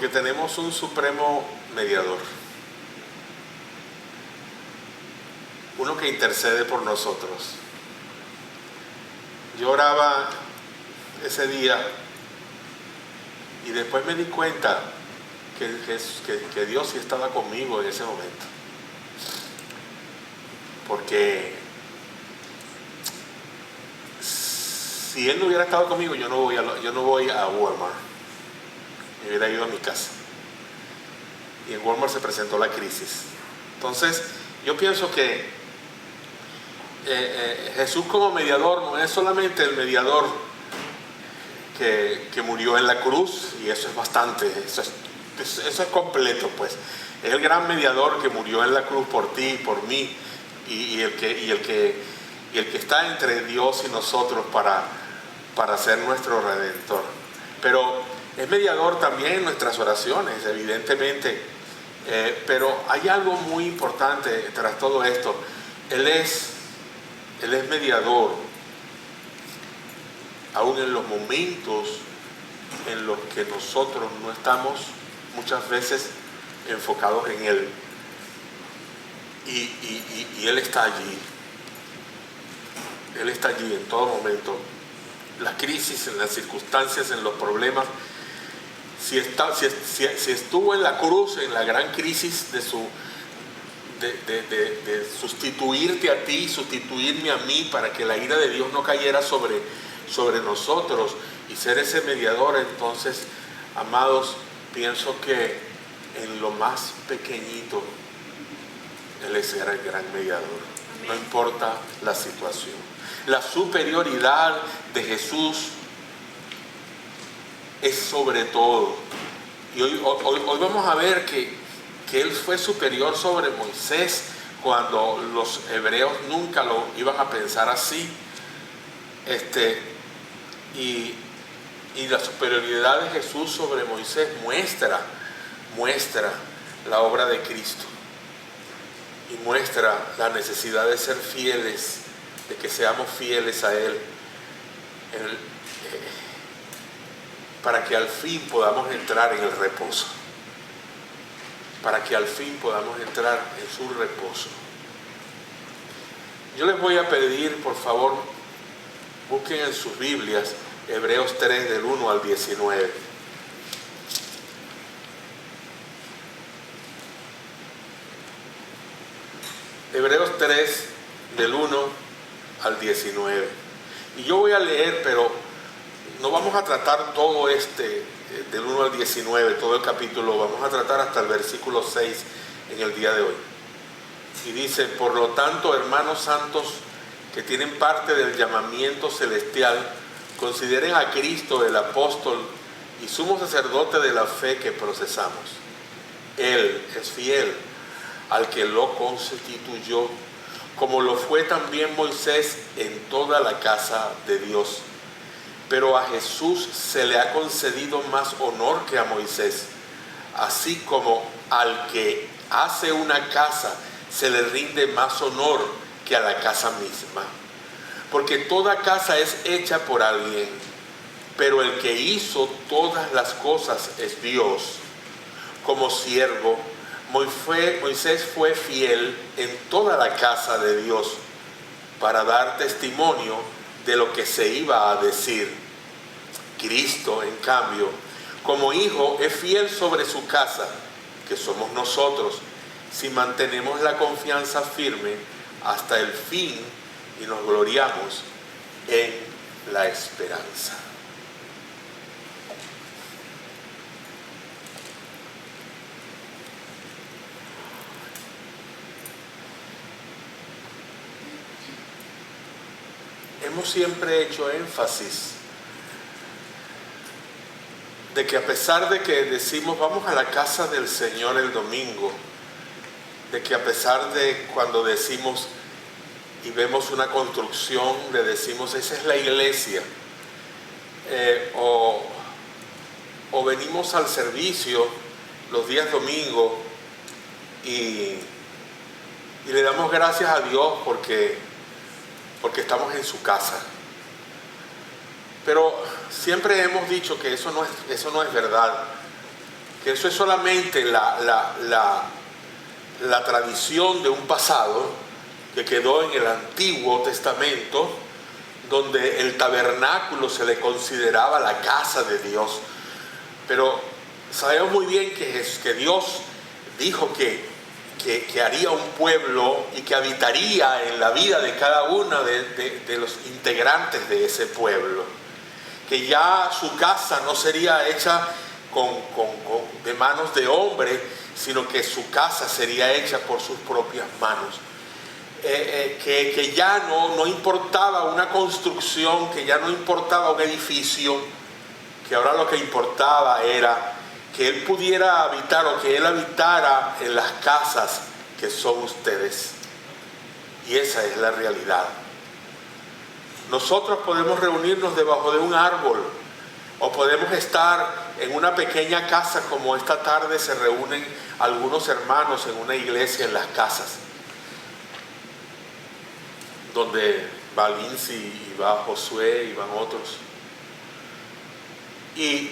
Porque tenemos un supremo mediador, uno que intercede por nosotros. Yo oraba ese día y después me di cuenta que Dios sí estaba conmigo en ese momento. Porque si Él no hubiera estado conmigo, yo no voy a Walmart. Me hubiera ido a mi casa. Y en Walmart se presentó la crisis. Entonces, yo pienso que Jesús como mediador no es solamente el mediador que murió en la cruz, y eso es bastante, eso es completo, pues. Es el gran mediador que murió en la cruz por ti y por mí, y el que está entre Dios y nosotros para ser nuestro Redentor. Pero es mediador también en nuestras oraciones, evidentemente. Pero hay algo muy importante tras todo esto. Él es mediador, aún en los momentos en los que nosotros no estamos muchas veces enfocados en Él. Y Él está allí. Él está allí en todo momento. La crisis, en las circunstancias, en los problemas. Si estuvo en la cruz, en la gran crisis de sustituirte a ti, sustituirme a mí, para que la ira de Dios no cayera sobre nosotros y ser ese mediador, entonces, amados, pienso que en lo más pequeñito Él es el gran mediador. Amén. No importa la situación. La superioridad de Jesús es sobre todo. Y hoy vamos a ver que Él fue superior sobre Moisés, cuando los hebreos nunca lo iban a pensar así. Y la superioridad de Jesús sobre Moisés muestra la obra de Cristo, y muestra la necesidad de ser fieles, de que seamos fieles a Él, para que al fin podamos entrar en el reposo. Para que al fin podamos entrar en su reposo. Yo les voy a pedir, por favor, busquen en sus Biblias Hebreos 3 del 1 al 19. Hebreos 3 del 1 al 19. Y yo voy a leer, pero no vamos a tratar todo del 1 al 19, todo el capítulo. Vamos a tratar hasta el versículo 6 en el día de hoy. Y dice: por lo tanto, hermanos santos que tienen parte del llamamiento celestial, consideren a Cristo el apóstol y sumo sacerdote de la fe que procesamos. Él es fiel al que lo constituyó, como lo fue también Moisés en toda la casa de Dios. Pero a Jesús se le ha concedido más honor que a Moisés, así como al que hace una casa se le rinde más honor que a la casa misma. Porque toda casa es hecha por alguien, pero el que hizo todas las cosas es Dios. Como siervo, Moisés fue fiel en toda la casa de Dios para dar testimonio de lo que se iba a decir. Cristo, en cambio, como hijo, es fiel sobre su casa, que somos nosotros, si mantenemos la confianza firme hasta el fin y nos gloriamos en la esperanza. Hemos siempre hecho énfasis de que, a pesar de que decimos vamos a la casa del Señor el domingo, de que a pesar de cuando decimos y vemos una construcción, le decimos esa es la iglesia, o venimos al servicio los días domingos y le damos gracias a Dios porque estamos en su casa. Pero siempre hemos dicho que eso no es verdad. que eso es solamente la tradición de un pasado que quedó en el Antiguo Testamento, donde el tabernáculo se le consideraba la casa de Dios. Pero sabemos muy bien que Dios dijo que haría un pueblo y que habitaría en la vida de cada uno de los integrantes de ese pueblo. Que ya su casa no sería hecha de manos de hombre, sino que su casa sería hecha por sus propias manos. Que ya no importaba una construcción, que ya no importaba un edificio, que ahora lo que importaba era que Él pudiera habitar, o que Él habitara en las casas que son ustedes. Y esa es la realidad. Nosotros podemos reunirnos debajo de un árbol, o podemos estar en una pequeña casa, como esta tarde se reúnen algunos hermanos en una iglesia en las casas, donde va Lindsay y va Josué y van otros. Y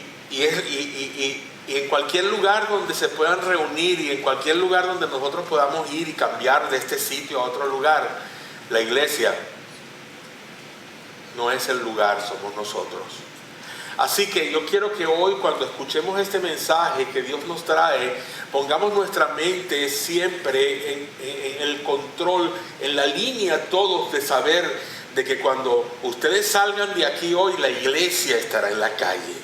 en cualquier lugar donde se puedan reunir, y en cualquier lugar donde nosotros podamos ir y cambiar de este sitio a otro lugar, la iglesia no es el lugar, somos nosotros. Así que yo quiero que hoy, cuando escuchemos este mensaje que Dios nos trae, pongamos nuestra mente siempre en el control, en la línea todos, de saber de que cuando ustedes salgan de aquí hoy, la iglesia estará en la calle.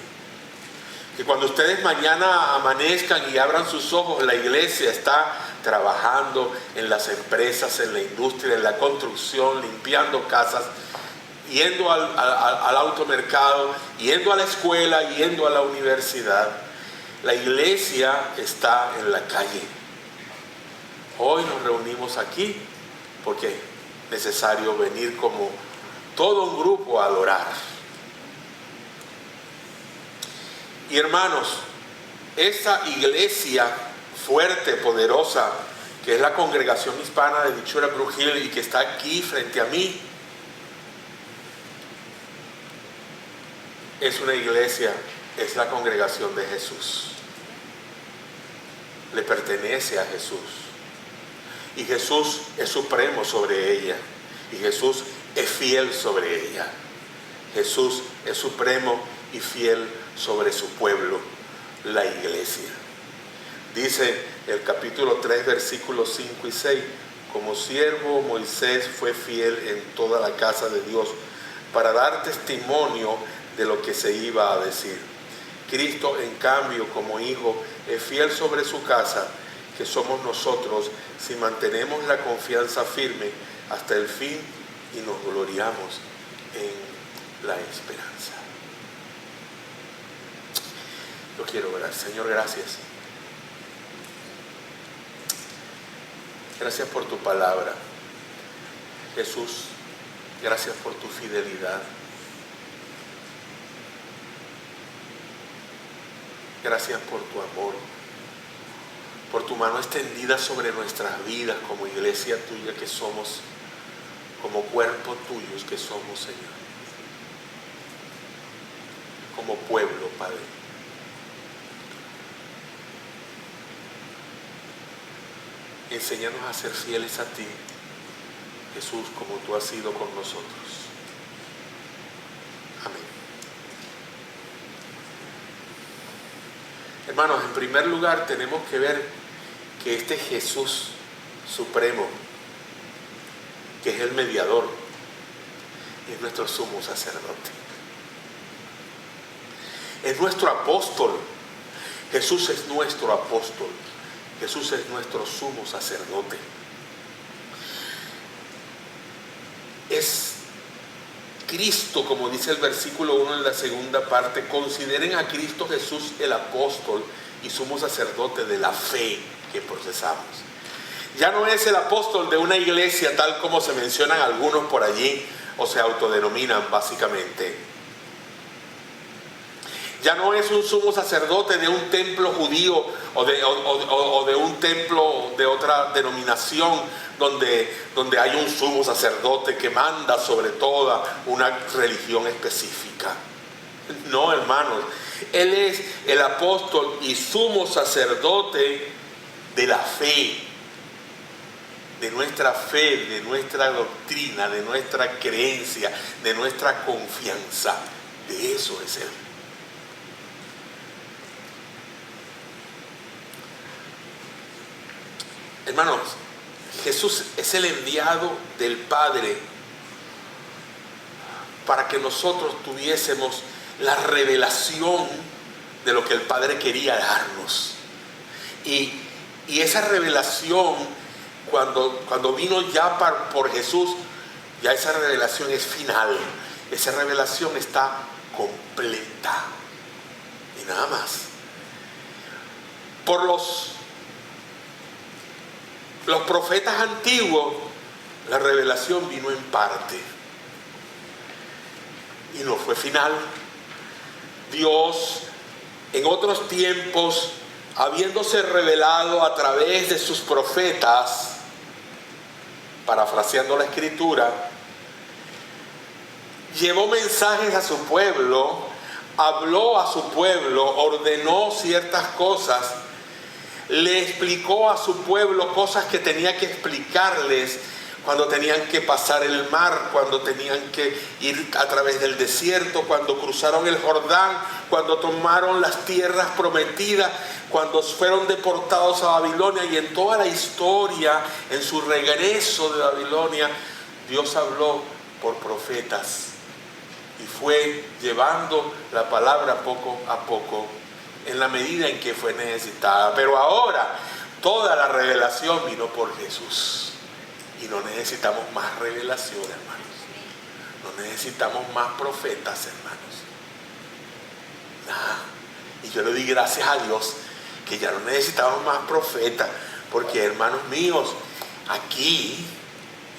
Que cuando ustedes mañana amanezcan y abran sus ojos, la iglesia está trabajando en las empresas, en la industria, en la construcción, limpiando casas, yendo al automercado, yendo a la escuela, yendo a la universidad. La iglesia está en la calle. Hoy nos reunimos aquí porque es necesario venir como todo un grupo a adorar. Y hermanos, esa iglesia fuerte, poderosa, que es la congregación hispana de Ventura Brook Hill y que está aquí frente a mí, es una iglesia, es la congregación de Jesús. Le pertenece a Jesús. Y Jesús es supremo sobre ella. Y Jesús es fiel sobre ella. Jesús es supremo y fiel sobre su pueblo, la iglesia. Dice el capítulo 3, versículos 5 y 6, como siervo Moisés fue fiel en toda la casa de Dios para dar testimonio de lo que se iba a decir. Cristo, en cambio, como hijo, es fiel sobre su casa, que somos nosotros, si mantenemos la confianza firme hasta el fin y nos gloriamos en la esperanza. Yo quiero orar. Señor, gracias. Gracias por tu palabra. Jesús, gracias por tu fidelidad. Gracias por tu amor, por tu mano extendida sobre nuestras vidas como iglesia tuya que somos, como cuerpo tuyos que somos, Señor, como pueblo, Padre. Enséñanos a ser fieles a ti, Jesús, como tú has sido con nosotros. Amén. Hermanos, en primer lugar tenemos que ver que este Jesús supremo, que es el mediador, es nuestro sumo sacerdote. Es nuestro apóstol. Jesús es nuestro apóstol. Jesús es nuestro sumo sacerdote. Es Cristo, como dice el versículo 1 en la segunda parte. Consideren a Cristo Jesús el apóstol y sumo sacerdote de la fe que procesamos. Ya no es el apóstol de una iglesia tal como se mencionan algunos por allí o se autodenominan básicamente. Ya no es un sumo sacerdote de un templo judío o de un templo de otra denominación donde hay un sumo sacerdote que manda sobre toda una religión específica. No, hermanos. Él es el apóstol y sumo sacerdote de la fe, de nuestra doctrina, de nuestra creencia, de nuestra confianza. De eso es Él. Hermanos, Jesús es el enviado del Padre para que nosotros tuviésemos la revelación de lo que el Padre quería darnos. Y esa revelación, cuando vino ya por Jesús, ya esa revelación es final. Esa revelación está completa. Y nada más. Por los profetas antiguos, la revelación vino en parte. Y no fue final. Dios, en otros tiempos, habiéndose revelado a través de sus profetas, parafraseando la Escritura, llevó mensajes a su pueblo, habló a su pueblo, ordenó ciertas cosas, le explicó a su pueblo cosas que tenía que explicarles cuando tenían que pasar el mar, cuando tenían que ir a través del desierto, cuando cruzaron el Jordán, cuando tomaron las tierras prometidas, cuando fueron deportados a Babilonia, y en toda la historia, en su regreso de Babilonia, Dios habló por profetas y fue llevando la palabra poco a poco en la medida en que fue necesitada. Pero ahora toda la revelación vino por Jesús. Y no necesitamos más revelación, hermanos. No necesitamos más profetas, hermanos. Nada. Y yo le doy gracias a Dios que ya no necesitamos más profetas. Porque, hermanos míos, aquí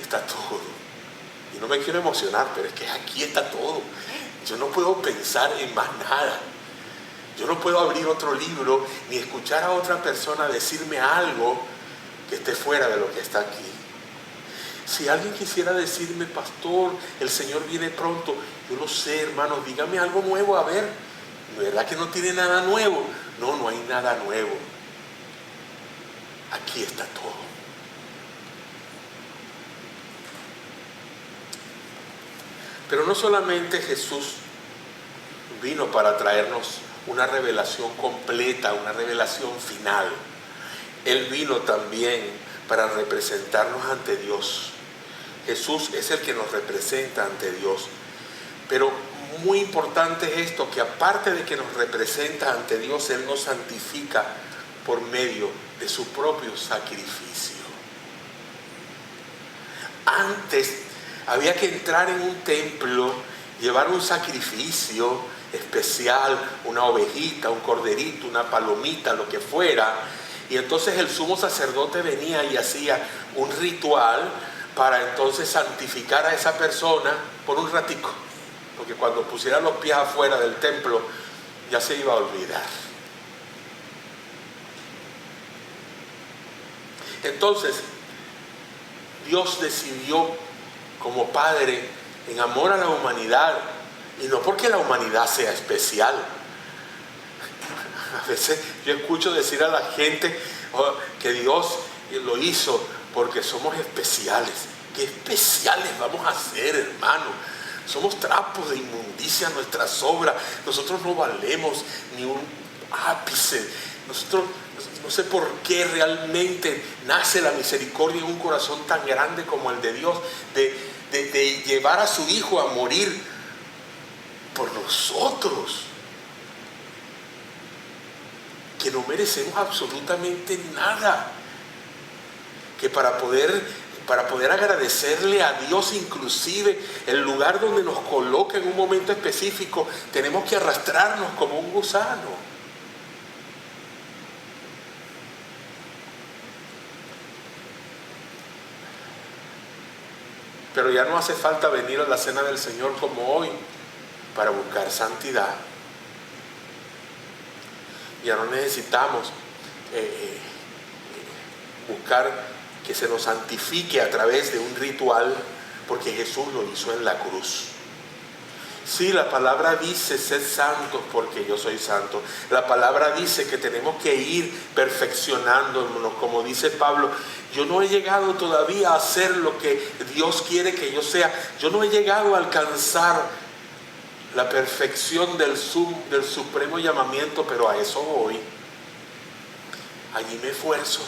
está todo. Y no me quiero emocionar, pero es que aquí está todo. Yo no puedo pensar en más nada. Yo no puedo abrir otro libro ni escuchar a otra persona decirme algo que esté fuera de lo que está aquí. Si alguien quisiera decirme, pastor, el Señor viene pronto, yo no sé, hermanos, dígame algo nuevo, a ver. ¿Verdad que no tiene nada nuevo? No, no hay nada nuevo. Aquí está todo. Pero no solamente Jesús vino para traernos una revelación completa, una revelación final. Él vino también para representarnos ante Dios. Jesús es el que nos representa ante Dios. Pero muy importante es esto, que aparte de que nos representa ante Dios, Él nos santifica por medio de su propio sacrificio. Antes había que entrar en un templo, llevar un sacrificio especial, una ovejita, un corderito, una palomita, lo que fuera. Y entonces el sumo sacerdote venía y hacía un ritual para entonces santificar a esa persona por un ratico, porque cuando pusiera los pies afuera del templo ya se iba a olvidar. Entonces Dios decidió, como Padre, en amor a la humanidad, y no porque la humanidad sea especial. A veces yo escucho decir a la gente que Dios lo hizo porque somos especiales. ¿Qué especiales vamos a ser, hermano? Somos trapos de inmundicia, nuestras obras. Nosotros no valemos ni un ápice. Nosotros, no sé por qué realmente nace la misericordia en un corazón tan grande como el de Dios, de llevar a su Hijo a morir por nosotros, que no merecemos absolutamente nada, que para poder agradecerle a Dios, inclusive el lugar donde nos coloca en un momento específico, tenemos que arrastrarnos como un gusano. Pero ya no hace falta venir a la cena del Señor como hoy para buscar santidad. Ya no necesitamos buscar que se nos santifique a través de un ritual, porque Jesús lo hizo en la cruz. Sí, la palabra dice, sed santos porque yo soy santo. La palabra dice que tenemos que ir perfeccionándonos, como dice Pablo. Yo no he llegado todavía a ser lo que Dios quiere que yo sea. Yo no he llegado a alcanzar la perfección del supremo llamamiento, pero a eso voy. Allí me esfuerzo.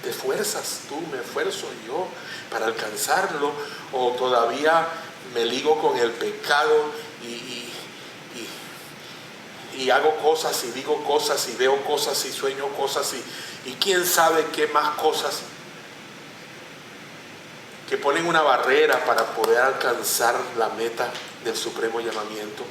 Te esfuerzas tú, me esfuerzo yo para alcanzarlo, o todavía me ligo con el pecado y hago cosas y digo cosas y veo cosas y sueño cosas y quién sabe qué más cosas que ponen una barrera para poder alcanzar la meta del supremo llamamiento.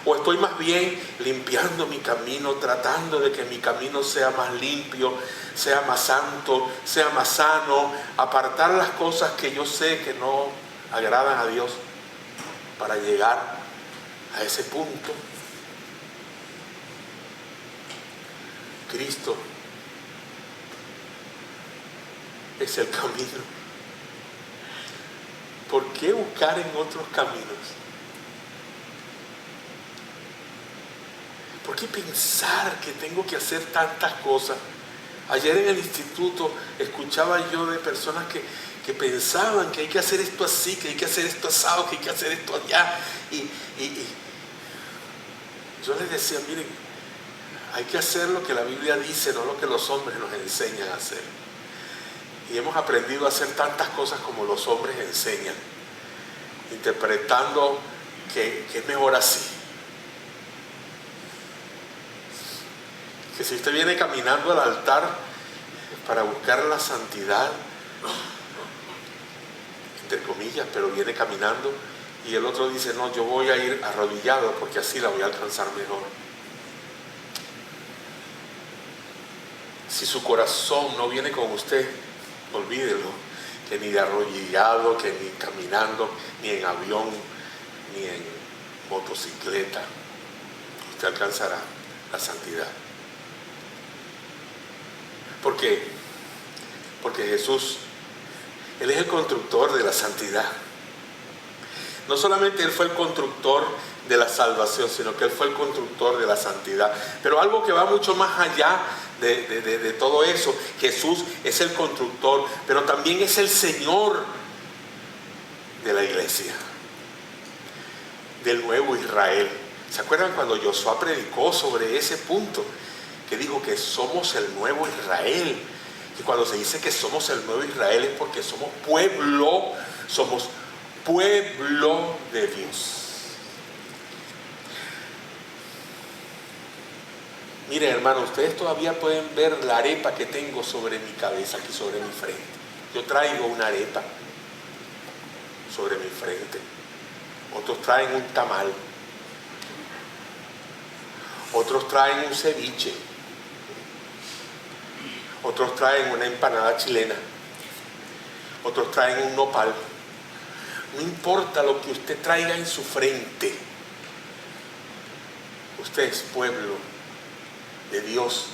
O estoy más bien limpiando mi camino, tratando de que mi camino sea más limpio, sea más santo, sea más sano, apartar las cosas que yo sé que no agradan a Dios para llegar a ese punto. Cristo es el camino. ¿Por qué buscar en otros caminos? ¿Por qué pensar que tengo que hacer tantas cosas? Ayer en el instituto escuchaba yo de personas que pensaban que hay que hacer esto así, que hay que hacer esto asado, que hay que hacer esto allá. Y yo les decía, miren, hay que hacer lo que la Biblia dice, no lo que los hombres nos enseñan a hacer. Y hemos aprendido a hacer tantas cosas como los hombres enseñan, interpretando que es mejor así. Que si usted viene caminando al altar para buscar la santidad, entre comillas, pero viene caminando, y el otro dice, no, yo voy a ir arrodillado porque así la voy a alcanzar mejor. Si su corazón no viene con usted, olvídelo, que ni de arrodillado, que ni caminando, ni en avión, ni en motocicleta, usted alcanzará la santidad. ¿Por qué? Porque Jesús, Él es el constructor de la santidad. No solamente Él fue el constructor de la salvación, sino que Él fue el constructor de la santidad. Pero algo que va mucho más allá de todo eso, Jesús es el constructor, pero también es el Señor de la iglesia, del nuevo Israel. ¿Se acuerdan cuando Josué predicó sobre ese punto? Que dijo que somos el nuevo Israel. Y cuando se dice que somos el nuevo Israel es porque somos pueblo de Dios. Miren, hermano, ustedes todavía pueden ver la arepa que tengo sobre mi cabeza, aquí sobre mi frente. Yo traigo una arepa sobre mi frente. Otros traen un tamal. Otros traen un ceviche. Otros traen una empanada chilena. Otros traen un nopal. No importa lo que usted traiga en su frente. Usted es pueblo de Dios,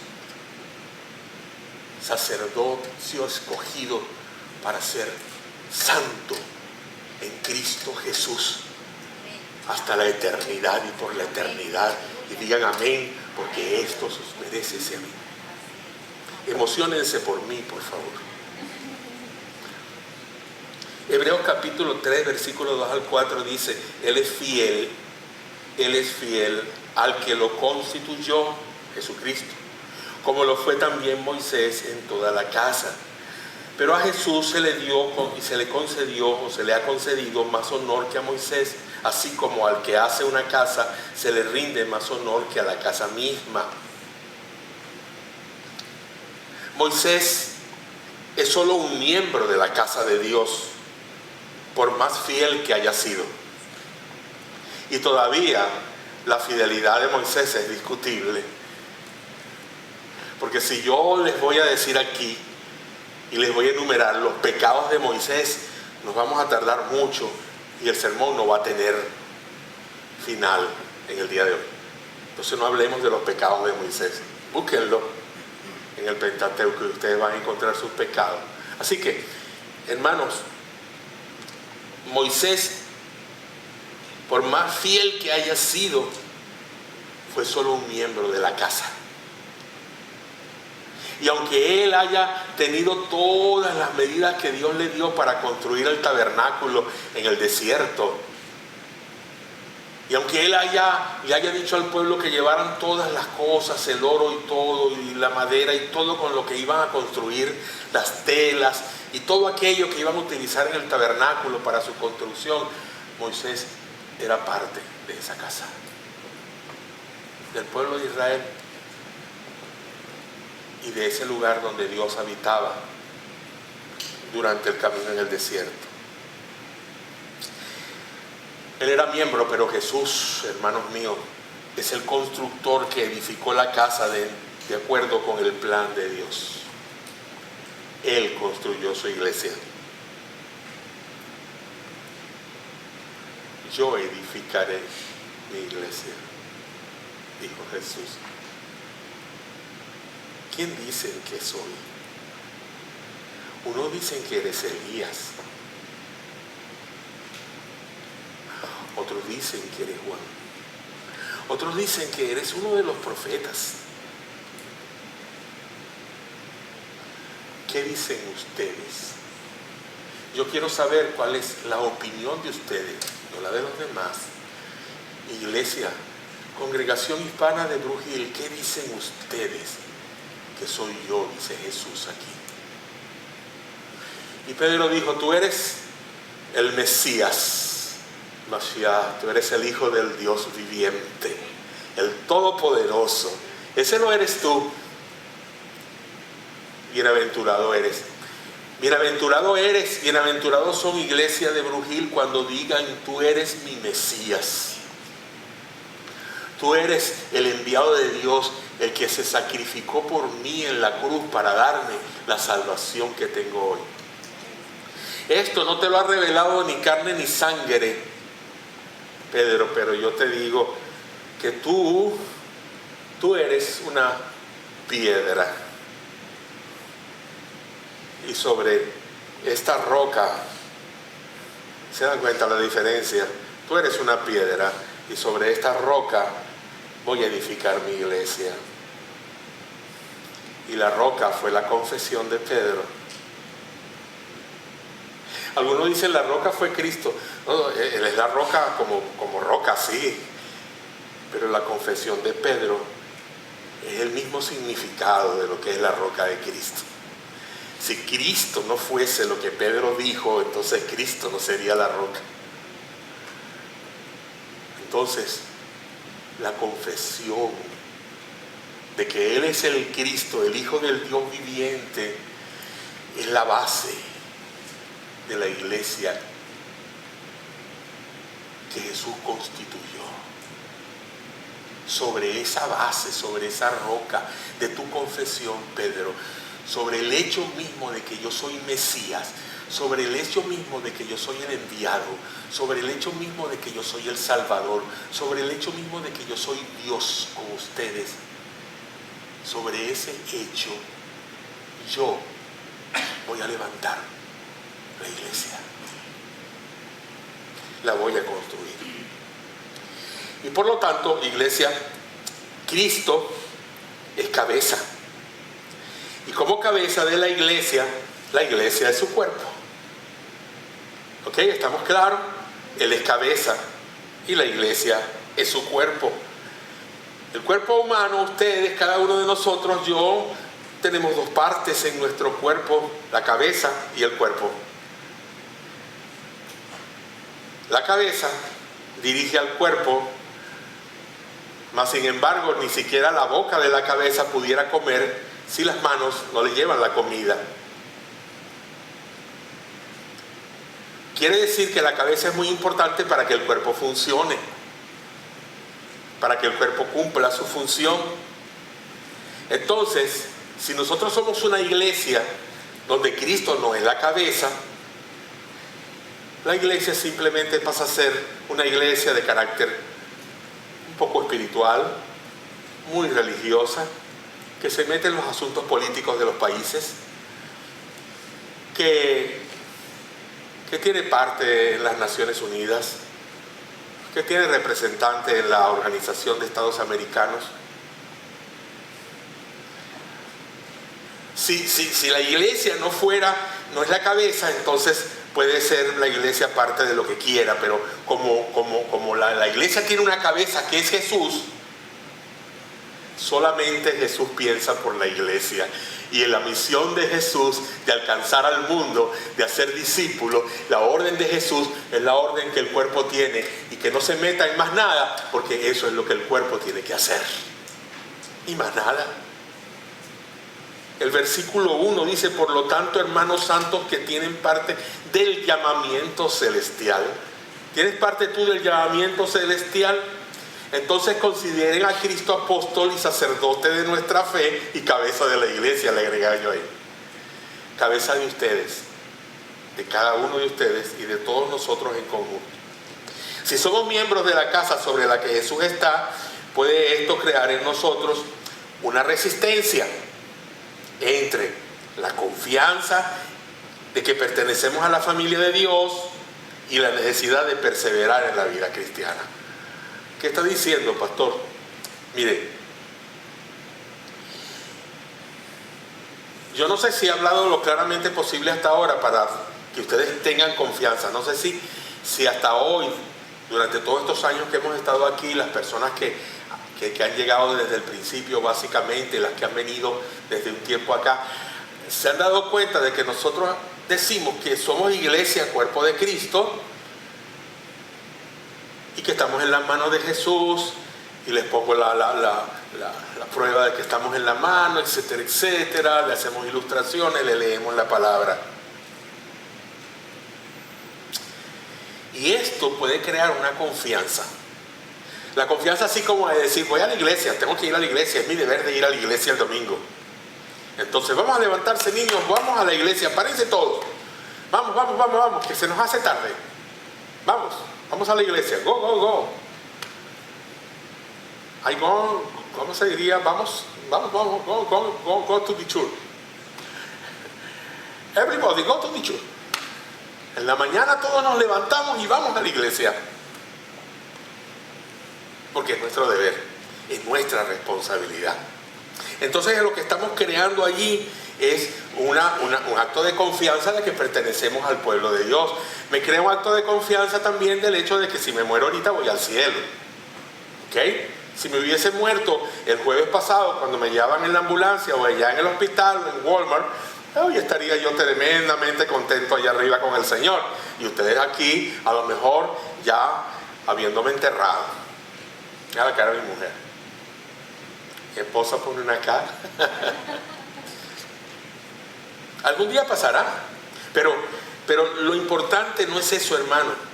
sacerdocio escogido para ser santo en Cristo Jesús hasta la eternidad y por la eternidad. Y digan amén, porque esto os merece ese amén. Emociónense por mí, por favor. Hebreos capítulo 3, versículo 2 al 4 dice, Él es fiel al que lo constituyó, Jesucristo, como lo fue también Moisés en toda la casa. Pero a Jesús se le dio y se le concedió, o se le ha concedido, más honor que a Moisés, así como al que hace una casa se le rinde más honor que a la casa misma. Moisés es solo un miembro de la casa de Dios, por más fiel que haya sido. Y todavía la fidelidad de Moisés es discutible. Porque si yo les voy a decir aquí y les voy a enumerar los pecados de Moisés, nos vamos a tardar mucho y el sermón no va a tener final en el día de hoy. Entonces no hablemos de los pecados de Moisés. Búsquenlo en el Pentateuco y ustedes van a encontrar sus pecados. Así que, hermanos, Moisés por más fiel que haya sido, fue solo un miembro de la casa. Y aunque él haya tenido todas las medidas que Dios le dio para construir el tabernáculo en el desierto, y aunque él le haya dicho al pueblo que llevaran todas las cosas, el oro y todo, y la madera y todo con lo que iban a construir, las telas y todo aquello que iban a utilizar en el tabernáculo para su construcción, Moisés era parte de esa casa, del pueblo de Israel y de ese lugar donde Dios habitaba durante el camino en el desierto. Él era miembro, pero Jesús, hermanos míos, es el constructor que edificó la casa de acuerdo con el plan de Dios. Él construyó su iglesia. Yo edificaré mi iglesia, dijo Jesús. ¿Quién dicen que soy? Unos dicen que eres Elías. Otros dicen que eres Juan. Otros dicen que eres uno de los profetas. ¿Qué dicen ustedes? Yo quiero saber cuál es la opinión de ustedes, no la de los demás. Iglesia, congregación hispana de Brujil, ¿qué dicen ustedes que soy yo? Dice Jesús aquí. Y Pedro dijo, tú eres el Mesías, Mashiach, tú eres el Hijo del Dios viviente, el Todopoderoso. Ese no eres tú. Bienaventurado eres. Bienaventurado eres, bienaventurados son iglesia de Brujil cuando digan, tú eres mi Mesías. Tú eres el enviado de Dios, el que se sacrificó por mí en la cruz para darme la salvación que tengo hoy. Esto no te lo ha revelado ni carne ni sangre, Pedro, pero yo te digo que tú eres una piedra. Y sobre esta roca, ¿se dan cuenta la diferencia? Tú eres una piedra y sobre esta roca voy a edificar mi iglesia. Y la roca fue la confesión de Pedro. Algunos dicen la roca fue Cristo. No, él es la roca como roca, sí. Pero la confesión de Pedro es el mismo significado de lo que es la roca de Cristo. Si Cristo no fuese lo que Pedro dijo, entonces Cristo no sería la roca. Entonces, la confesión de que Él es el Cristo, el Hijo del Dios viviente, es la base de la iglesia que Jesús constituyó. Sobre esa base, sobre esa roca de tu confesión, Pedro, sobre el hecho mismo de que yo soy Mesías, sobre el hecho mismo de que yo soy el enviado, sobre el hecho mismo de que yo soy el Salvador, sobre el hecho mismo de que yo soy Dios con ustedes, sobre ese hecho yo voy a levantar la iglesia, la voy a construir. Y por lo tanto, iglesia, Cristo es cabeza. Y como cabeza de la iglesia es su cuerpo. ¿Ok? ¿Estamos claros? Él es cabeza y la iglesia es su cuerpo. El cuerpo humano, ustedes, cada uno de nosotros, yo, tenemos dos partes en nuestro cuerpo, la cabeza y el cuerpo. La cabeza dirige al cuerpo, mas sin embargo, ni siquiera la boca de la cabeza pudiera comer si las manos no le llevan la comida. Quiere decir que la cabeza es muy importante para que el cuerpo funcione, para que el cuerpo cumpla su función. Entonces, si nosotros somos una iglesia donde Cristo no es la cabeza, la iglesia simplemente pasa a ser una iglesia de carácter un poco espiritual, muy religiosa, que se mete en los asuntos políticos de los países, que tiene parte en las Naciones Unidas, que tiene representante en la Organización de Estados Americanos. Si la iglesia no es la cabeza, entonces puede ser la iglesia parte de lo que quiera, pero como la iglesia tiene una cabeza que es Jesús, solamente Jesús piensa por la iglesia. Y en la misión de Jesús de alcanzar al mundo, de hacer discípulos, la orden de Jesús es la orden que el cuerpo tiene, y que no se meta en más nada, porque eso es lo que el cuerpo tiene que hacer, y más nada. El versículo 1 dice: por lo tanto, hermanos santos que tienen parte del llamamiento celestial. ¿Tienes parte tú del llamamiento celestial? Entonces consideren a Cristo apóstol y sacerdote de nuestra fe y cabeza de la iglesia, le agregué yo ahí. Cabeza de ustedes, de cada uno de ustedes y de todos nosotros en conjunto. Si somos miembros de la casa sobre la que Jesús está, puede esto crear en nosotros una resistencia entre la confianza de que pertenecemos a la familia de Dios y la necesidad de perseverar en la vida cristiana. ¿Qué está diciendo, pastor? Mire, yo no sé si he hablado lo claramente posible hasta ahora para que ustedes tengan confianza. No sé si hasta hoy, durante todos estos años que hemos estado aquí, las personas que han llegado desde el principio, básicamente, las que han venido desde un tiempo acá, se han dado cuenta de que nosotros decimos que somos iglesia, cuerpo de Cristo, y que estamos en las manos de Jesús, y les pongo la prueba de que estamos en la mano, etcétera, etcétera. Le hacemos ilustraciones, le leemos la palabra. Y esto puede crear una confianza. La confianza, así como de decir: voy a la iglesia, tengo que ir a la iglesia, es mi deber de ir a la iglesia el domingo. Entonces vamos a levantarse, niños, vamos a la iglesia, párense todos. Vamos, que se nos hace tarde. Vamos a la iglesia, go. ¿Cómo se diría? Vamos, go to the church. Everybody, go to the church. En la mañana todos nos levantamos y vamos a la iglesia. Porque es nuestro deber, es nuestra responsabilidad. Entonces lo que estamos creando allí es un acto de confianza de que pertenecemos al pueblo de Dios. Me crea un acto de confianza también del hecho de que si me muero ahorita voy al cielo. ¿Ok? Si me hubiese muerto el jueves pasado cuando me llevaban en la ambulancia o allá en el hospital o en Walmart, hoy estaría yo tremendamente contento allá arriba con el Señor. Y ustedes aquí a lo mejor ya habiéndome enterrado. Mira la cara de mi mujer. Mi esposa pone una cara. Algún día pasará. Pero lo importante no es eso, hermano.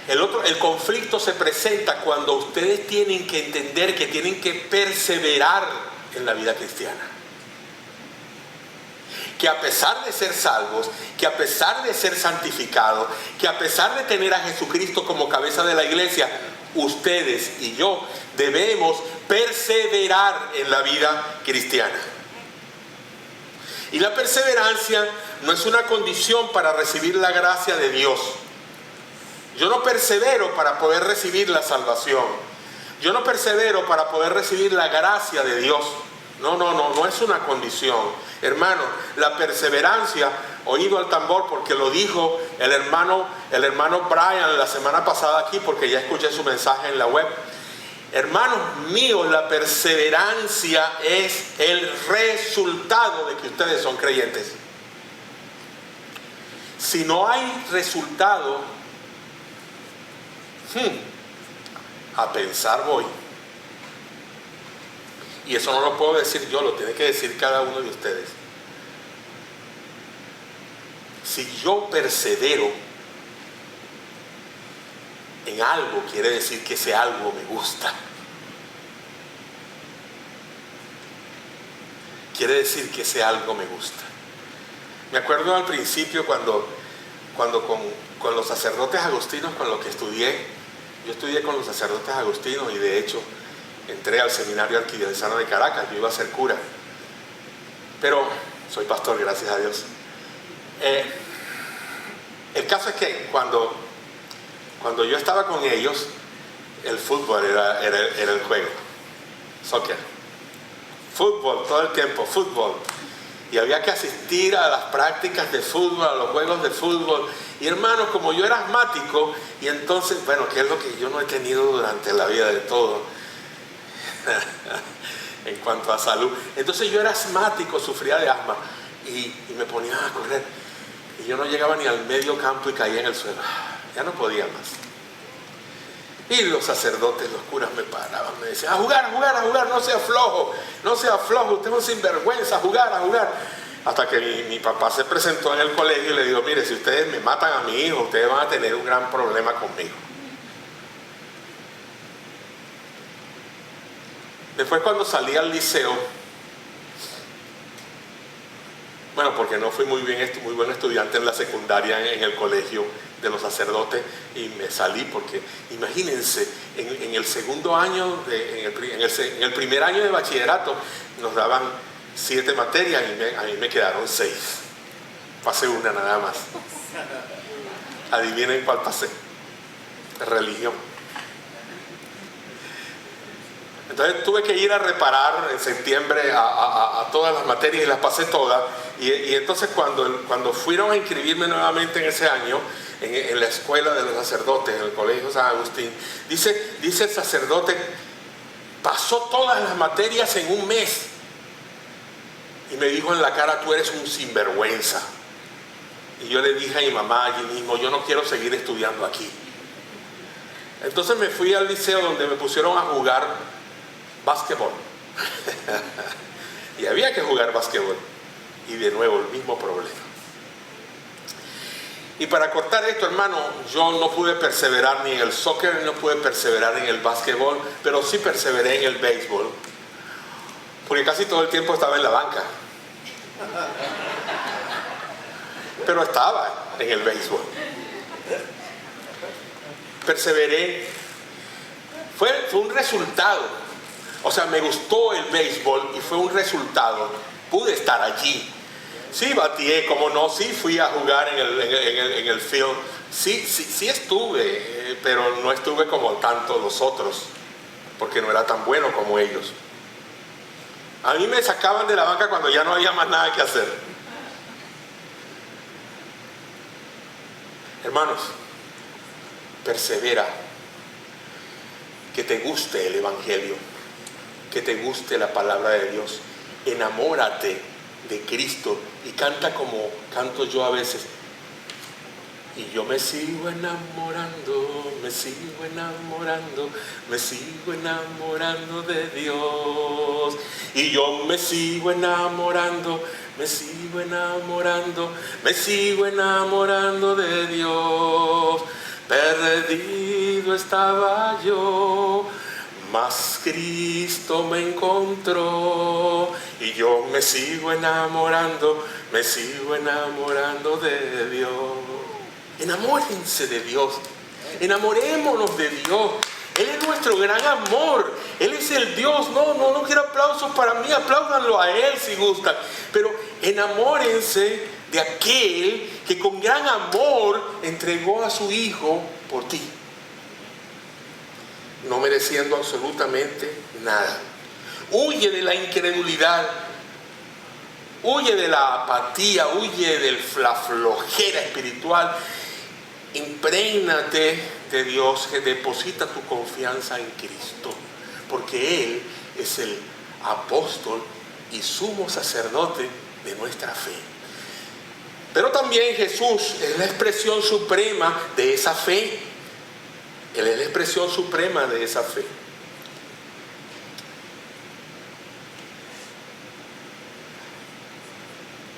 El conflicto se presenta cuando ustedes tienen que entender que tienen que perseverar en la vida cristiana. Que a pesar de ser salvos, que a pesar de ser santificados, que a pesar de tener a Jesucristo como cabeza de la iglesia, ustedes y yo debemos perseverar en la vida cristiana. Y la perseverancia no es una condición para recibir la gracia de Dios. Yo no persevero para poder recibir la salvación. Yo no persevero para poder recibir la gracia de Dios. No es una condición. Hermano, la perseverancia, oído al tambor, porque lo dijo el hermano Brian la semana pasada aquí, porque ya escuché su mensaje en la web. Hermanos míos, la perseverancia es el resultado de que ustedes son creyentes. Si no hay resultado, a pensar voy. Y eso no lo puedo decir yo, lo tiene que decir cada uno de ustedes. Si yo persevero en algo, quiere decir que ese algo me gusta. Quiere decir que ese algo me gusta. Me acuerdo al principio cuando con los sacerdotes agustinos, con los que estudié, yo estudié con los sacerdotes agustinos y de hecho entré al seminario arquidiocesano de Caracas. Yo iba a ser cura, pero soy pastor, gracias a Dios. El caso es que cuando Cuando yo estaba con ellos, el fútbol era el juego. Soccer. Fútbol, todo el tiempo, fútbol. Y había que asistir a las prácticas de fútbol, a los juegos de fútbol. Y hermanos, como yo era asmático, y entonces, bueno, que es lo que yo no he tenido durante la vida de todo, en cuanto a salud. Entonces yo era asmático, sufría de asma, y me ponía a correr. Y yo no llegaba ni al medio campo y caía en el suelo. Ya no podía más. Y los sacerdotes, los curas me paraban, me decían, a jugar, no sea flojo, usted es un sinvergüenza, a jugar. Hasta que mi papá se presentó en el colegio y le dijo, mire, si ustedes me matan a mi hijo, ustedes van a tener un gran problema conmigo. Después, cuando salí al liceo, bueno, porque no fui muy buen estudiante en la secundaria en el colegio de los sacerdotes, y me salí porque, imagínense, en el segundo año, en el primer año de bachillerato, nos daban 7 materias y a mí me quedaron 6. Pasé una nada más. Adivinen cuál pasé. Religión. Entonces tuve que ir a reparar en septiembre a todas las materias y las pasé todas. Y entonces cuando fueron a inscribirme nuevamente en ese año, en la escuela de los sacerdotes, en el colegio San Agustín, dice el sacerdote, pasó todas las materias en un mes. Y me dijo en la cara, tú eres un sinvergüenza. Y yo le dije a mi mamá allí mismo, yo no quiero seguir estudiando aquí. Entonces me fui al liceo, donde me pusieron a jugar básquetbol. Y había que jugar básquetbol. Y de nuevo el mismo problema. Y para cortar esto, hermano, yo no pude perseverar ni en el soccer, no pude perseverar en el básquetbol, pero sí perseveré en el béisbol, porque casi todo el tiempo estaba en la banca. Pero estaba en el béisbol. Perseveré. Fue un resultado. O sea, me gustó el béisbol y fue un resultado. Pude estar allí. Sí bateé, como no, sí fui a jugar en el field. Sí estuve, pero no estuve como tanto los otros, porque no era tan bueno como ellos. A mí me sacaban de la banca cuando ya no había más nada que hacer. Hermanos, persevera. Que te guste el Evangelio, que te guste la palabra de Dios. Enamórate de Cristo y canta como canto yo a veces. Y yo me sigo enamorando, me sigo enamorando, me sigo enamorando de Dios. Y yo me sigo enamorando, me sigo enamorando, me sigo enamorando de Dios. Perdido estaba yo, mas Cristo me encontró. Y yo me sigo enamorando, me sigo enamorando de Dios. Enamórense de Dios, enamorémonos de Dios. Él es nuestro gran amor, Él es el Dios. No quiero aplausos para mí, apláudanlo a Él si gustan. Pero enamórense de aquel que con gran amor entregó a su Hijo por ti, no mereciendo absolutamente nada. Huye de la incredulidad, huye de la apatía, huye de la flojera espiritual. Imprégnate de Dios, que deposita tu confianza en Cristo, porque Él es el apóstol y sumo sacerdote de nuestra fe. Pero también Jesús es la expresión suprema de esa fe. Él es la expresión suprema de esa fe.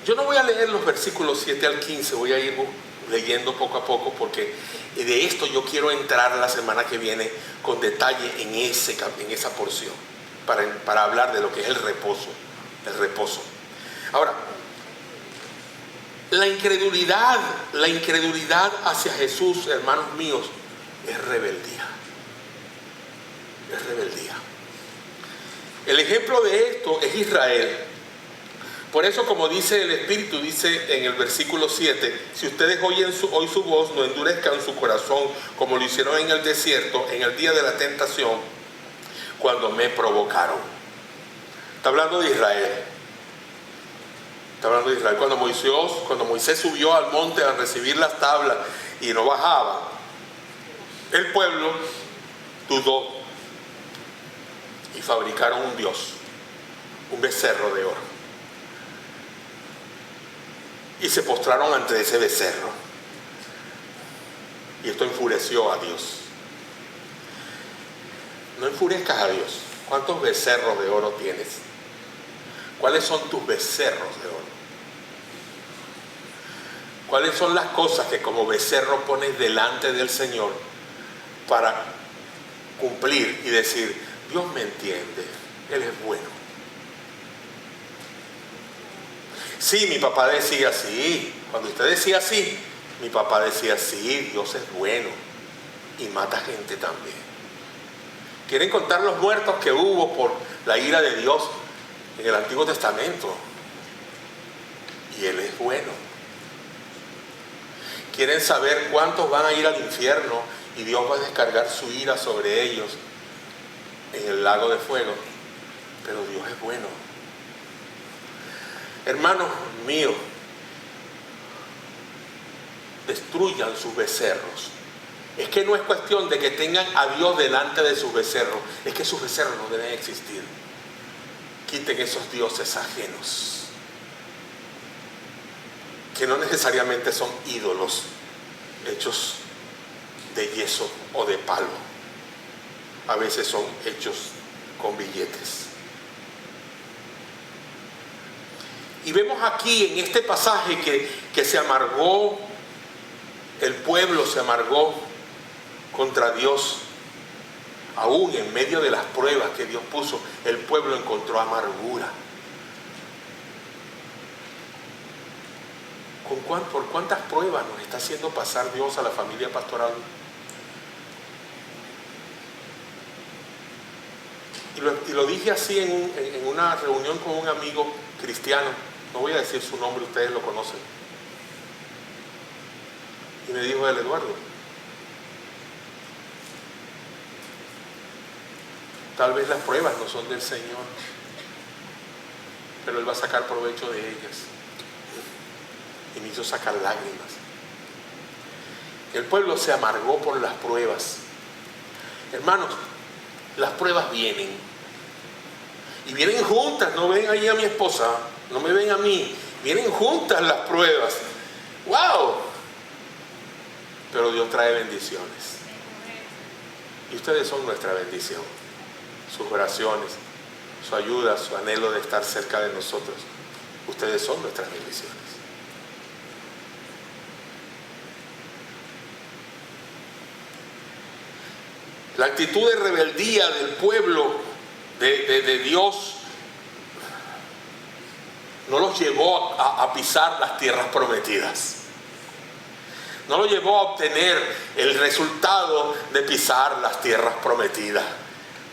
Yo no voy a leer los versículos 7 al 15, voy a ir leyendo poco a poco, porque de esto yo quiero entrar la semana que viene con detalle en esa porción, para hablar de lo que es el reposo. Ahora, la incredulidad hacia Jesús, hermanos míos, es rebeldía. Es rebeldía. El ejemplo de esto es Israel. Por eso, como dice el Espíritu, dice en el versículo 7, si ustedes oyen hoy su voz, no endurezcan su corazón como lo hicieron en el desierto, en el día de la tentación, cuando me provocaron. Está hablando de Israel. Está hablando de Israel. Cuando Moisés subió al monte a recibir las tablas y no bajaba, el pueblo dudó y fabricaron un dios, un becerro de oro. Y se postraron ante ese becerro. Y esto enfureció a Dios. No enfurezcas a Dios. ¿Cuántos becerros de oro tienes? ¿Cuáles son tus becerros de oro? ¿Cuáles son las cosas que como becerro pones delante del Señor para cumplir y decir, Dios me entiende, Él es bueno? Sí, mi papá decía así. Cuando usted decía así, mi papá decía sí, Dios es bueno y mata gente también. ¿Quieren contar los muertos que hubo por la ira de Dios en el Antiguo Testamento? Y Él es bueno. ¿Quieren saber cuántos van a ir al infierno y Dios va a descargar su ira sobre ellos en el lago de fuego? Pero Dios es bueno. Hermanos míos, destruyan sus becerros. Es que no es cuestión de que tengan a Dios delante de sus becerros, es que sus becerros no deben existir. Quiten esos dioses ajenos, que no necesariamente son ídolos hechos de yeso o de palo. A veces son hechos con billetes. Y vemos aquí en este pasaje que se amargó, el pueblo se amargó contra Dios. Aún en medio de las pruebas que Dios puso, el pueblo encontró amargura. ¿Por cuántas pruebas nos está haciendo pasar Dios a la familia pastoral? Y lo dije así en una reunión con un amigo cristiano. No voy a decir su nombre, ustedes lo conocen. Y me dijo él, Eduardo, tal vez las pruebas no son del Señor, pero Él va a sacar provecho de ellas. Y me hizo sacar lágrimas. El pueblo se amargó por las pruebas. Hermanos, las pruebas vienen. Y vienen juntas, no ven ahí a mi esposa, no me ven a mí. Vienen juntas las pruebas. ¡Wow! Pero Dios trae bendiciones. Y ustedes son nuestra bendición. Sus oraciones, su ayuda, su anhelo de estar cerca de nosotros. Ustedes son nuestras bendiciones. La actitud de rebeldía del pueblo de Dios no los llevó a pisar las tierras prometidas. No los llevó a obtener el resultado de pisar las tierras prometidas.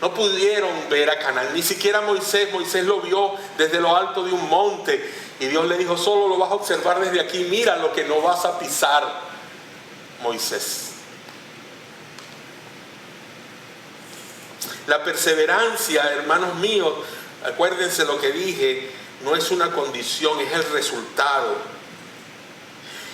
No pudieron ver a Canaán, ni siquiera Moisés lo vio desde lo alto de un monte. Y Dios le dijo, solo lo vas a observar desde aquí, mira lo que no vas a pisar, Moisés. La perseverancia, hermanos míos, acuérdense lo que dije, no es una condición, es el resultado.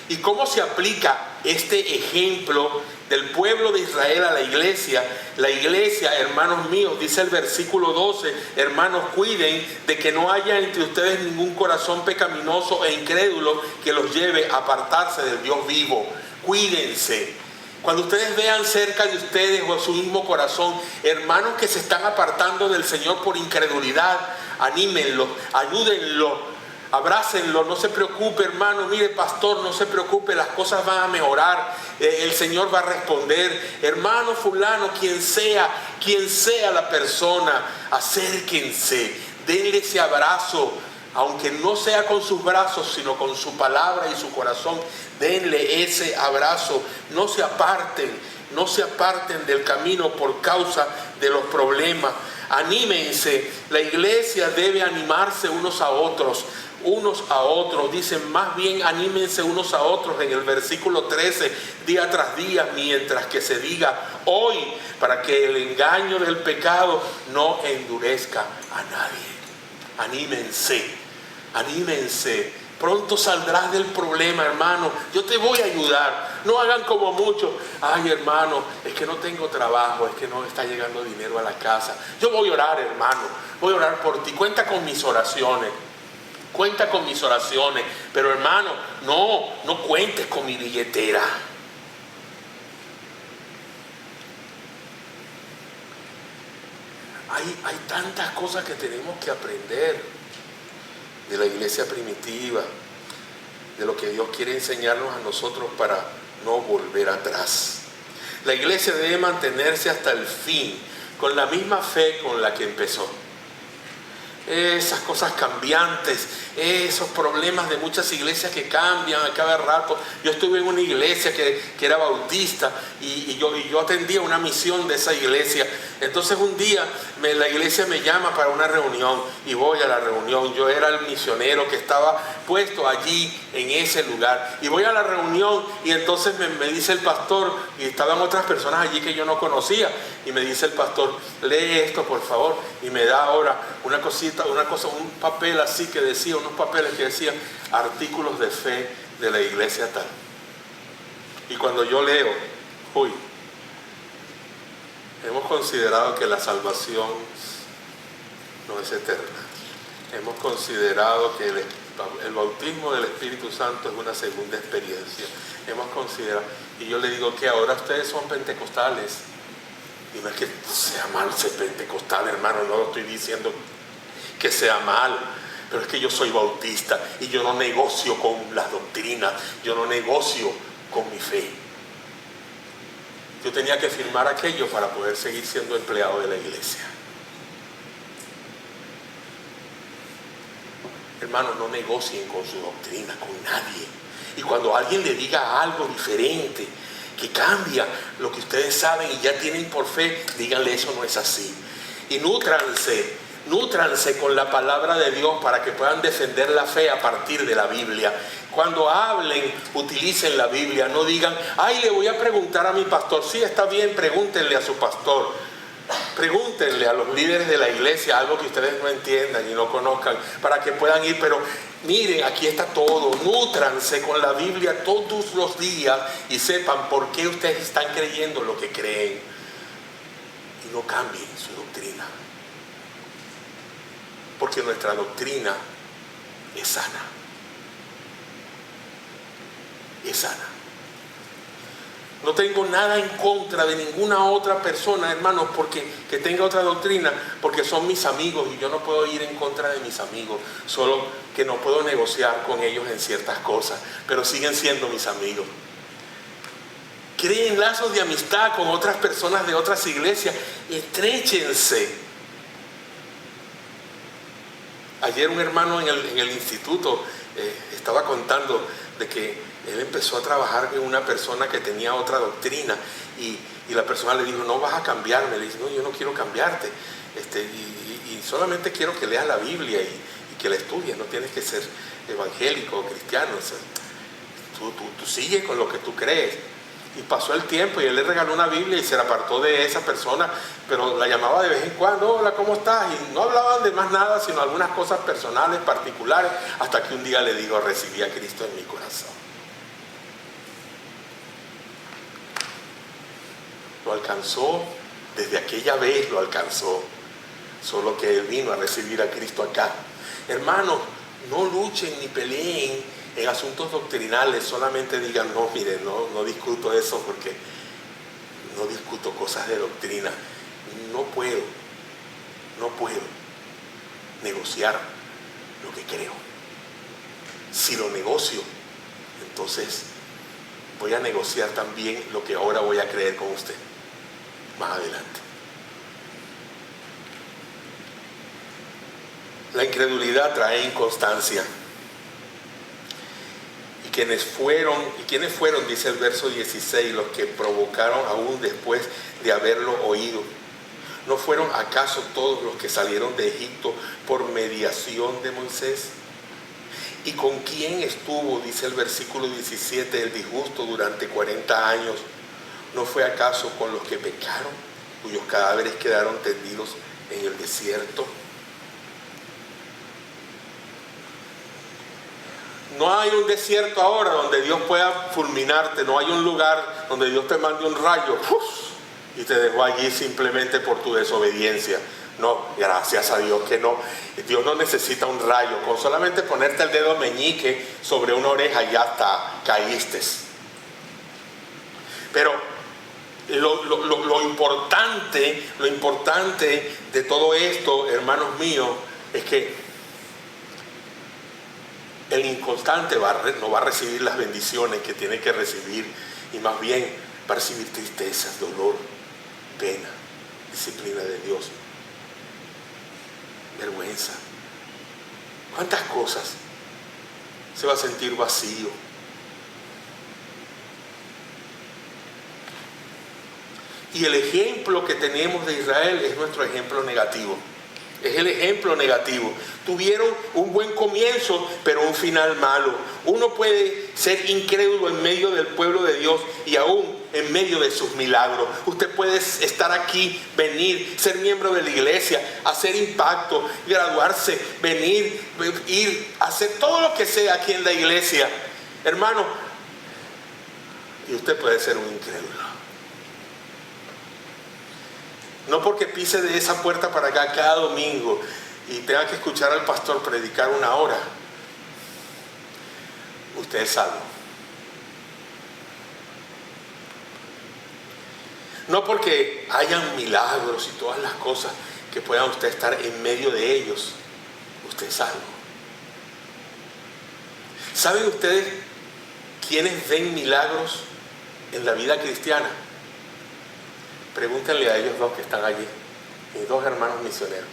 ¿Y cómo se aplica este ejemplo del pueblo de Israel a la iglesia? La iglesia, hermanos míos, dice el versículo 12, hermanos, cuiden de que no haya entre ustedes ningún corazón pecaminoso e incrédulo que los lleve a apartarse del Dios vivo. Cuídense. Cuando ustedes vean cerca de ustedes o a su mismo corazón hermanos que se están apartando del Señor por incredulidad, anímenlos, ayúdenlos, abrácenlo, no se preocupe, hermano, mire, pastor, no se preocupe, las cosas van a mejorar, el Señor va a responder. Hermano fulano, quien sea la persona, acérquense, denle ese abrazo, aunque no sea con sus brazos, sino con su palabra y su corazón, denle ese abrazo. No se aparten del camino por causa de los problemas. Anímense, la iglesia debe animarse unos a otros. unos a otros. Dicen, más bien anímense unos a otros en el versículo 13, día tras día, mientras que se diga hoy, para que el engaño del pecado no endurezca a nadie. Anímense, anímense. Pronto saldrás del problema, hermano. Yo te voy a ayudar. No hagan como muchos. Ay, hermano, es que no tengo trabajo, es que no está llegando dinero a la casa. Yo voy a orar, hermano. Voy a orar por ti. Cuenta con mis oraciones. Cuenta con mis oraciones. Pero, hermano, no cuentes con mi billetera. Hay tantas cosas que tenemos que aprender de la iglesia primitiva, de lo que Dios quiere enseñarnos a nosotros para no volver atrás. La iglesia debe mantenerse hasta el fin, con la misma fe con la que empezó. Esas cosas cambiantes, esos problemas de muchas iglesias que cambian a cada rato. Yo estuve en una iglesia que era bautista y yo atendía una misión de esa iglesia. Entonces un día la iglesia me llama para una reunión y voy a la reunión. Yo era el misionero que estaba puesto allí en ese lugar. Y voy a la reunión y entonces me dice el pastor, y estaban otras personas allí que yo no conocía, y me dice el pastor, lee esto por favor, y me da ahora una cosita, un papel así que decía, unos papeles que decían artículos de fe de la iglesia tal. Y cuando yo leo, hemos considerado que la salvación no es eterna. Hemos considerado que el bautismo del Espíritu Santo es una segunda experiencia. Hemos considerado, y yo le digo que ahora ustedes son pentecostales. Y no es que sea mal ser pentecostal, hermano, no lo estoy diciendo que sea mal, pero es que yo soy bautista y yo no negocio con las doctrinas, yo no negocio con mi fe. Yo tenía que firmar aquello para poder seguir siendo empleado de la iglesia. Hermanos, no negocien con su doctrina, con nadie. Y cuando alguien le diga algo diferente, que cambia lo que ustedes saben y ya tienen por fe, díganle eso no es así. Y nútranse con la palabra de Dios para que puedan defender la fe a partir de la Biblia. Cuando hablen, utilicen la Biblia. No digan, ay, le voy a preguntar a mi pastor. Sí, está bien, pregúntenle a su pastor. Pregúntenle a los líderes de la iglesia algo que ustedes no entiendan y no conozcan, para que puedan ir. Pero miren, aquí está todo. Nútranse con la Biblia todos los días y sepan por qué ustedes están creyendo lo que creen. Y no cambien su doctrina. Porque nuestra doctrina es sana. Es sana. No tengo nada en contra de ninguna otra persona, hermanos, que tenga otra doctrina, porque son mis amigos y yo no puedo ir en contra de mis amigos, solo que no puedo negociar con ellos en ciertas cosas, pero siguen siendo mis amigos. Creen lazos de amistad con otras personas de otras iglesias, estréchense. Ayer un hermano en el instituto estaba contando de que él empezó a trabajar con una persona que tenía otra doctrina y la persona le dijo, no vas a cambiarme. Le dice, no, yo no quiero cambiarte, y solamente quiero que leas la Biblia y que la estudies, no tienes que ser evangélico o cristiano, o sea, tú sigue con lo que tú crees. Y pasó el tiempo y él le regaló una Biblia y se la apartó de esa persona, pero la llamaba de vez en cuando, hola, ¿cómo estás? Y no hablaban de más nada, sino algunas cosas personales, particulares, hasta que un día le digo, recibí a Cristo en mi corazón. Lo alcanzó, desde aquella vez lo alcanzó, solo que él vino a recibir a Cristo acá. Hermanos, no luchen ni peleen en asuntos doctrinales, solamente digan, no, miren, no discuto eso porque no discuto cosas de doctrina. No puedo negociar lo que creo. Si lo negocio, entonces voy a negociar también lo que ahora voy a creer con usted más adelante. La incredulidad trae inconstancia. ¿Quiénes fueron, dice el verso 16, los que provocaron aún después de haberlo oído? ¿No fueron acaso todos los que salieron de Egipto por mediación de Moisés? ¿Y con quién estuvo, dice el versículo 17, el disgusto durante 40 años? ¿No fue acaso con los que pecaron, cuyos cadáveres quedaron tendidos en el desierto? No hay un desierto ahora donde Dios pueda fulminarte. No hay un lugar donde Dios te mande un rayo y te dejó allí simplemente por tu desobediencia. No, gracias a Dios que no. Dios no necesita un rayo. Con solamente ponerte el dedo meñique sobre una oreja ya está, caíste. Pero lo importante de todo esto, hermanos míos, es que el inconstante no va a recibir las bendiciones que tiene que recibir, y más bien va a recibir tristezas, dolor, pena, disciplina de Dios, vergüenza. ¿Cuántas cosas? Se va a sentir vacío. Y el ejemplo que tenemos de Israel es nuestro ejemplo negativo. Es el ejemplo negativo. Tuvieron un buen comienzo, pero un final malo. Uno puede ser incrédulo en medio del pueblo de Dios y aún en medio de sus milagros. Usted puede estar aquí, venir, ser miembro de la iglesia, hacer impacto, graduarse, venir, ir, hacer todo lo que sea aquí en la iglesia, hermano. Y usted puede ser un incrédulo. No porque pise de esa puerta para acá cada domingo y tenga que escuchar al pastor predicar 1 hora, usted es salvo. No porque hayan milagros y todas las cosas que pueda usted estar en medio de ellos, usted es salvo. ¿Saben ustedes quiénes ven milagros en la vida cristiana? Pregúntenle a ellos dos que están allí, mis 2 hermanos misioneros.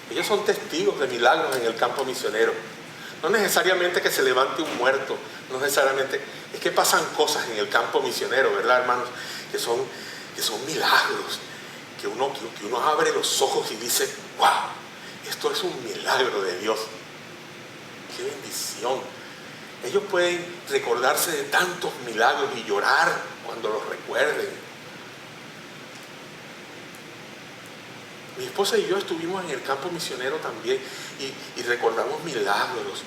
Ellos son testigos de milagros en el campo misionero. No necesariamente que se levante un muerto, no necesariamente, es que pasan cosas en el campo misionero, ¿verdad, hermanos? Que son milagros, que uno abre los ojos y dice, wow, esto es un milagro de Dios. ¡Qué bendición! Ellos pueden recordarse de tantos milagros y llorar cuando los recuerden. Mi esposa y yo estuvimos en el campo misionero también y recordamos milagros,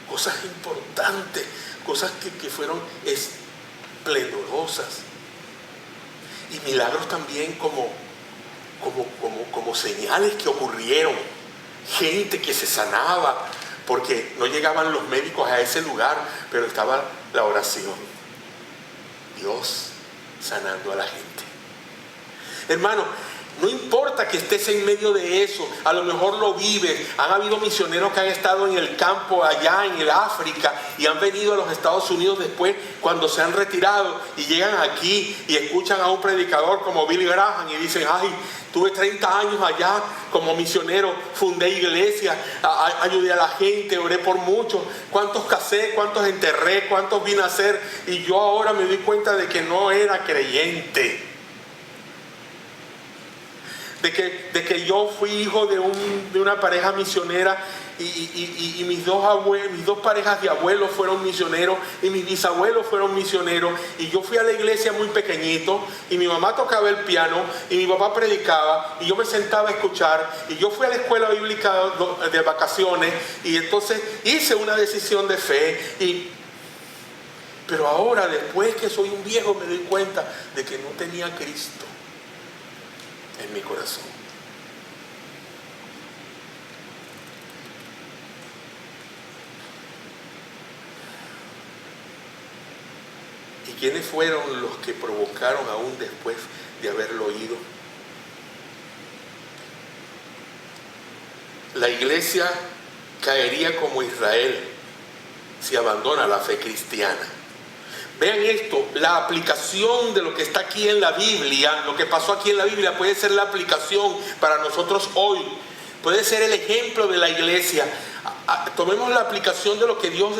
cosas importantes, cosas que fueron esplendorosas, y milagros también como señales que ocurrieron, gente que se sanaba, porque no llegaban los médicos a ese lugar, pero estaba la oración, Dios sanando a la gente. Hermano, no importa que estés en medio de eso, a lo mejor lo vives. Han habido misioneros que han estado en el campo allá en el África y han venido a los Estados Unidos después cuando se han retirado y llegan aquí y escuchan a un predicador como Billy Graham y dicen, ay, tuve 30 años allá como misionero, fundé iglesias, ayudé a la gente, oré por muchos, cuántos casé, cuántos enterré, cuántos vine a hacer, y yo ahora me di cuenta de que no era creyente. De que yo fui hijo de una pareja misionera y mis dos parejas de abuelos fueron misioneros y mis bisabuelos fueron misioneros, y yo fui a la iglesia muy pequeñito y mi mamá tocaba el piano y mi papá predicaba y yo me sentaba a escuchar, y yo fui a la escuela bíblica de vacaciones y entonces hice una decisión de fe, pero ahora, después que soy un viejo, me doy cuenta de que no tenía a Cristo en mi corazón. ¿Y quiénes fueron los que provocaron aún después de haberlo oído? La iglesia caería como Israel si abandona la fe cristiana. Vean esto, la aplicación de lo que está aquí en la Biblia, lo que pasó aquí en la Biblia puede ser la aplicación para nosotros hoy. Puede ser el ejemplo de la iglesia. tomemos la aplicación de lo que Dios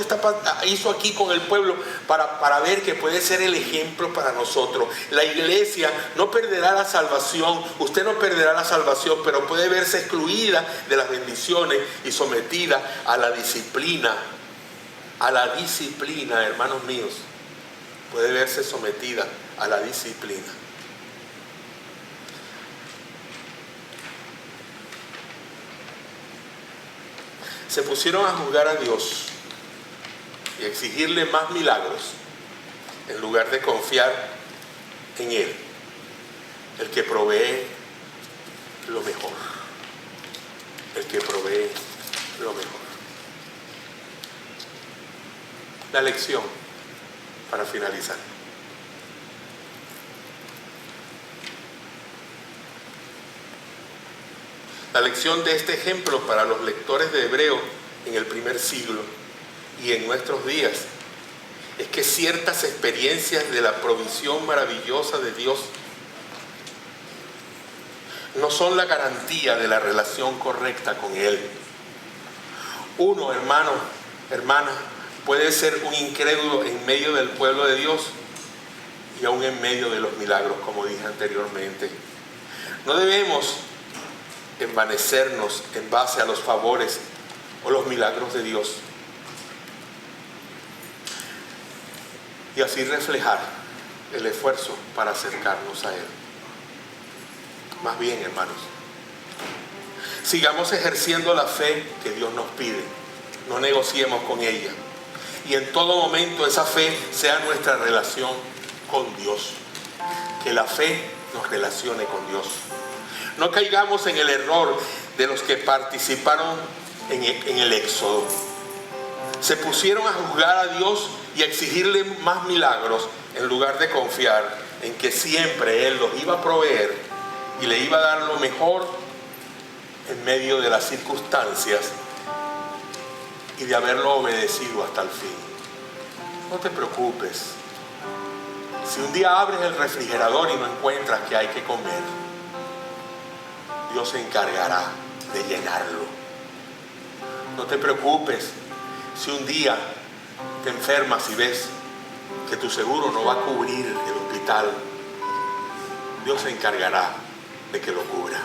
hizo aquí con el pueblo para ver que puede ser el ejemplo para nosotros. La iglesia no perderá la salvación, usted no perderá la salvación, pero puede verse excluida de las bendiciones y sometida a la disciplina. A la disciplina, hermanos míos, puede verse sometida a la disciplina. Se pusieron a juzgar a Dios y exigirle más milagros en lugar de confiar en Él, el que provee lo mejor, el que provee lo mejor. La lección para finalizar. La lección de este ejemplo para los lectores de Hebreo en el primer siglo y en nuestros días es que ciertas experiencias de la provisión maravillosa de Dios no son la garantía de la relación correcta con Él. Uno, hermano, hermana, puede ser un incrédulo en medio del pueblo de Dios y aún en medio de los milagros, como dije anteriormente. No debemos envanecernos en base a los favores o los milagros de Dios y así reflejar el esfuerzo para acercarnos a Él. Más bien, hermanos, sigamos ejerciendo la fe que Dios nos pide, no negociemos con ella y en todo momento esa fe sea nuestra relación con Dios, que la fe nos relacione con Dios. No caigamos en el error de los que participaron en el Éxodo. Se pusieron a juzgar a Dios y a exigirle más milagros en lugar de confiar en que siempre Él los iba a proveer y le iba a dar lo mejor en medio de las circunstancias y de haberlo obedecido hasta el fin. No te preocupes. Si un día abres el refrigerador y no encuentras que hay que comer, Dios se encargará de llenarlo. No te preocupes si un día te enfermas y ves que tu seguro no va a cubrir el hospital. Dios se encargará de que lo cubra.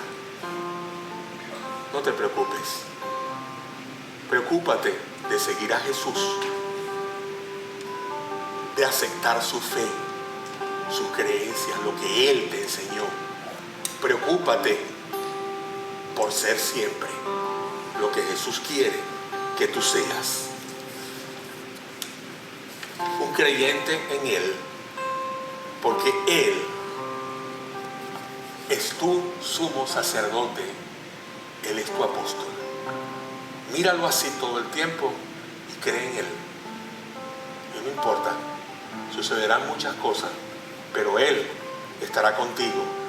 No te preocupes. Preocúpate de seguir a Jesús, de aceptar su fe, sus creencias, lo que Él te enseñó. Preocúpate por ser siempre lo que Jesús quiere que tú seas. Un creyente en Él, porque Él es tu sumo sacerdote, Él es tu apóstol. Míralo así todo el tiempo y cree en Él. Y no importa, sucederán muchas cosas, pero Él estará contigo